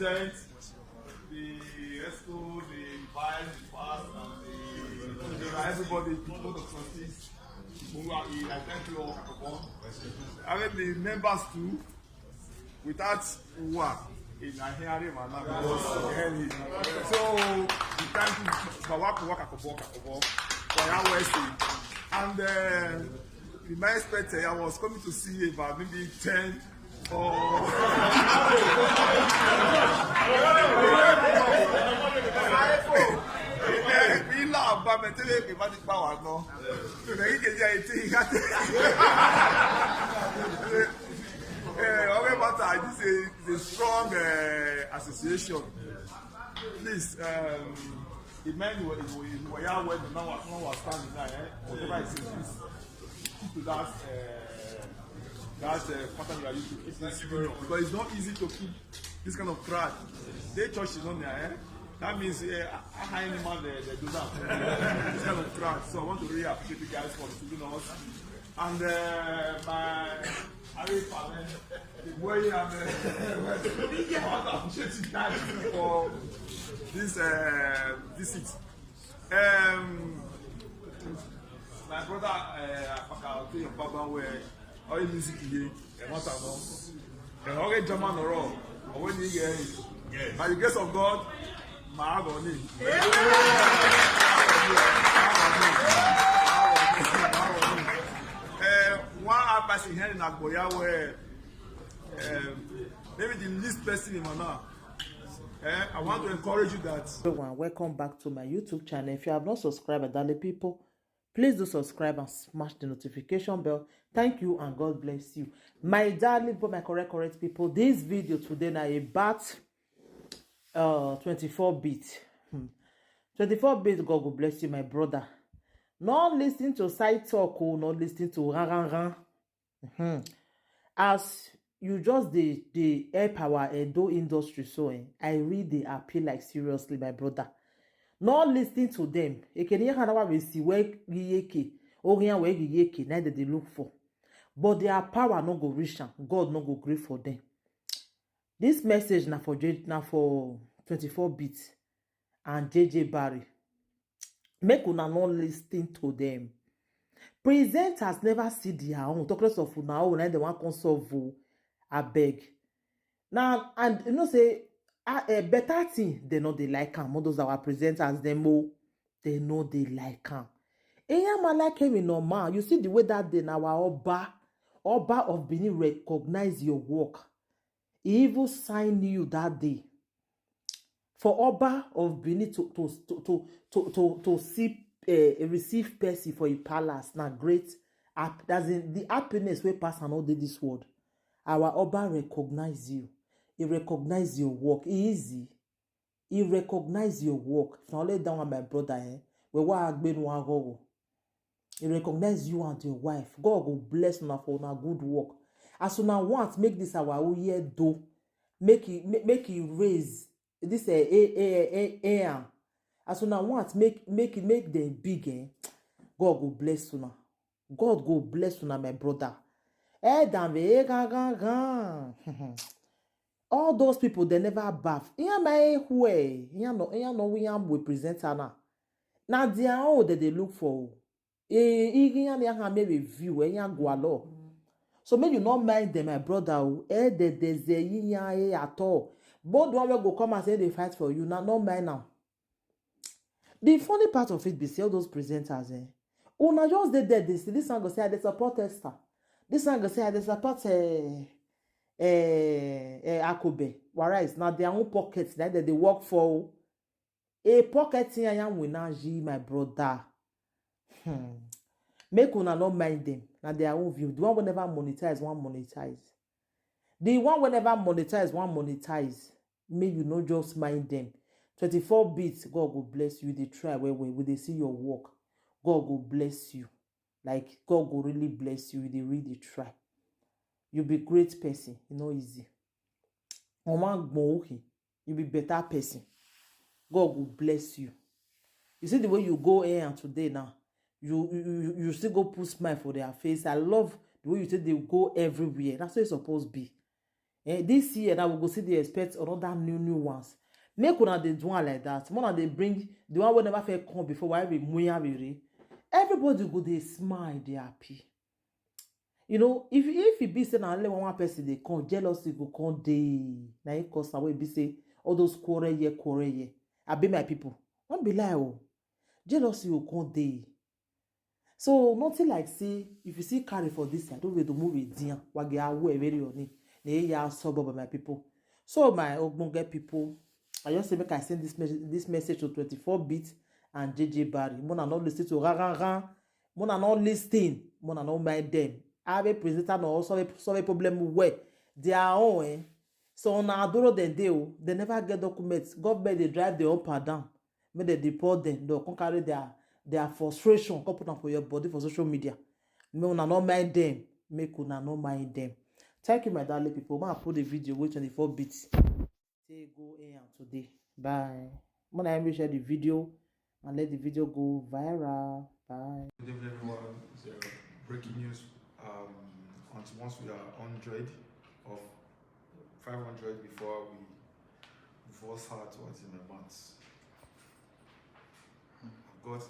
present the ESCO, the vice, the past, and everybody, people, the trustees. I thank you all. I mean the members too. Without work in Nigeria, so we thank you for work for our Wednesday. And in my expectation, I was coming to see about maybe 10 or this is a strong association. Please, the men were now standing there. Whatever it is, please keep to that pattern you are used to. Because it's not easy to keep this kind of crowd. Their church is on there. That means how any man they do that. This kind of crowd. So I want to really appreciate you guys for receiving us. And my Harry Palmer, the boy, I want to appreciate you guys for this visit. My brother, I'll tell you about where all music here, and what I know. And all get German or all, or when you get it. By the grace of God, my agony. One person here in Agboya where maybe the least person in Mana. I want to encourage you that. Everyone, welcome back to my YouTube channel. If you have not subscribed, darling people, please do subscribe and smash the notification bell. Thank you and God bless you. My darling, for my correct people, this video today now about 24-bit. 24-bit, God will bless you, my brother. Not listening to side talk or not listening to ran. As you just the help our Edo industry so I really they appeal like seriously, my brother. Not listening to them. We see where yeke or where yeke neither they look for. But their power no go reach them. God no go great for them. This message now for 24-bit and JJ Barry. Make una not listen to them. Presenters never see their own. Talk less of una own, and they want console. I beg. Now, and you know, say a better thing, they know they like am. Those our presenters, they know they like am. Eya man like him in normal. You see the way that day now our Oba of Benin recognize your work. He even signed you that day. For Oba of Benin to see receive Percy for a palace, now great. That's in the happiness we pass and all this world. Our Oba recognize you. He recognize your work. Easy. He recognize your work. If I lay down on my brother, we go. He recognize you and your wife. God will bless you for una good work. As soon as want make this our year do, make it raise this as soon as want make them big. God will bless you. God will bless you, my brother. All those people they never bath. We present her now. They are all that they look for. Maybe view so maybe you not mind them, my brother. At all. Both one will go come and say they fight for you. Now not mind now. The funny part of it be see all those presenters. Una just did that. This one go say they support Esther. This one go say they support Akobe. Whereas now their own pockets that they work for. A pocket here I am with my brother. Make una not mind them. Now their own view. The one will never monetize, one monetize. The one will never monetize, one monetize. May you not just mind them. 24 bits, God will bless you. They try where they see your work. God will bless you. Like God will really bless you. They really try. You'll be great person. You know easy. You'll be better person. God will bless you. You see the way you go here and today now. You still go put smile for their face. I love the way you say they go everywhere. That's what it's supposed to be. This year now we go see the expect another new ones. Make una dey do one like that. More than they bring the one wey never fit come before. Why we muya we everybody go dey smile, dey happy. You know, if it be say na only one person dey come, jealousy go come dey. Na it cause away be say all those quarrel here. I be my people. Don't be lie oh. Jealousy go come dey. So nothing like say if you see carry for this, I don't wait to move it down. Wage away very on it. Ya suburb my people. So my ogbonge people, I just say make I send this message to 24-bit and JJ Barry. Mona not listen to ran. Mona not listening. Mona not mind them. I have a presenter no solve a problem where they are own. So on adoro they never get documents. Government they drive their up and down. When they deport them, they'll come carry their frustration, come put them for your body for social media. Make una not mind them. Make una not mind them. Thank you, my darling people. I'm put the video with 24 bits. Say go in today. Bye. I'm gonna share the video and let the video go viral. Bye. Good evening, everyone. So, breaking news. Once we are 100 or 500 before we start what's in a month. I've got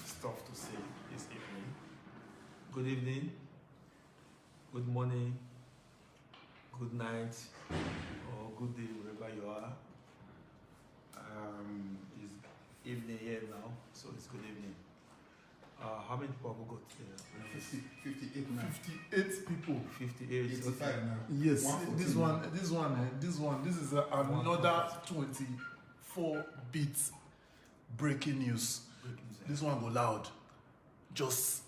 stuff to say this evening. Good evening, good morning, good night, or good day wherever you are. It's evening here now, so it's good evening. How many people have we got here? 58 now. 58 people. 58. 85 okay. now. Yes, 114 this one. This is another 24-bit breaking news. This one go loud. Just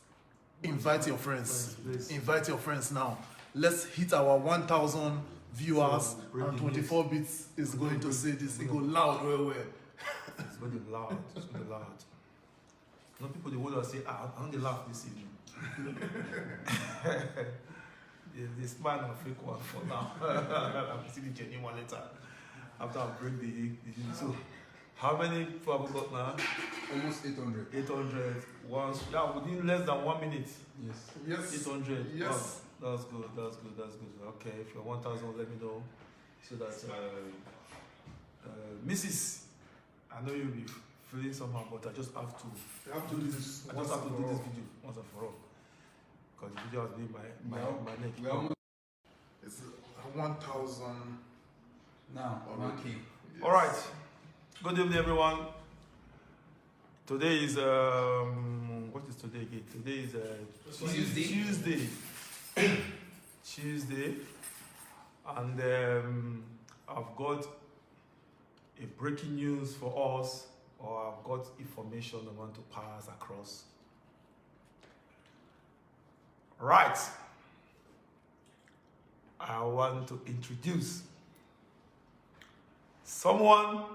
invite your friends. Invite your friends now. Let's hit our 1,000 viewers, and 24 bits is going to say this. It go loud well. It's very loud. It's very loud. You know, people they will say, I don't laugh this evening. This man a fake one for now. I'm seeing the genuine one later. After I break the so how many people have we got now? Almost 800. 800 once. Yeah, within less than 1 minute. Yes. 800. Yes. Wow, that's good. Okay, if you're 1,000, let me know. So that Mrs. I know you'll be feeling somehow, but I just have to. You have to do this. I just have to do this video once and for all. Because the video has been my neck. We almost. It's 1,000 Now, okay. Yes. All right. Good evening, everyone. Today is what is today again? Today is Tuesday, and I've got a breaking news for us, or I've got information I want to pass across. Right. I want to introduce someone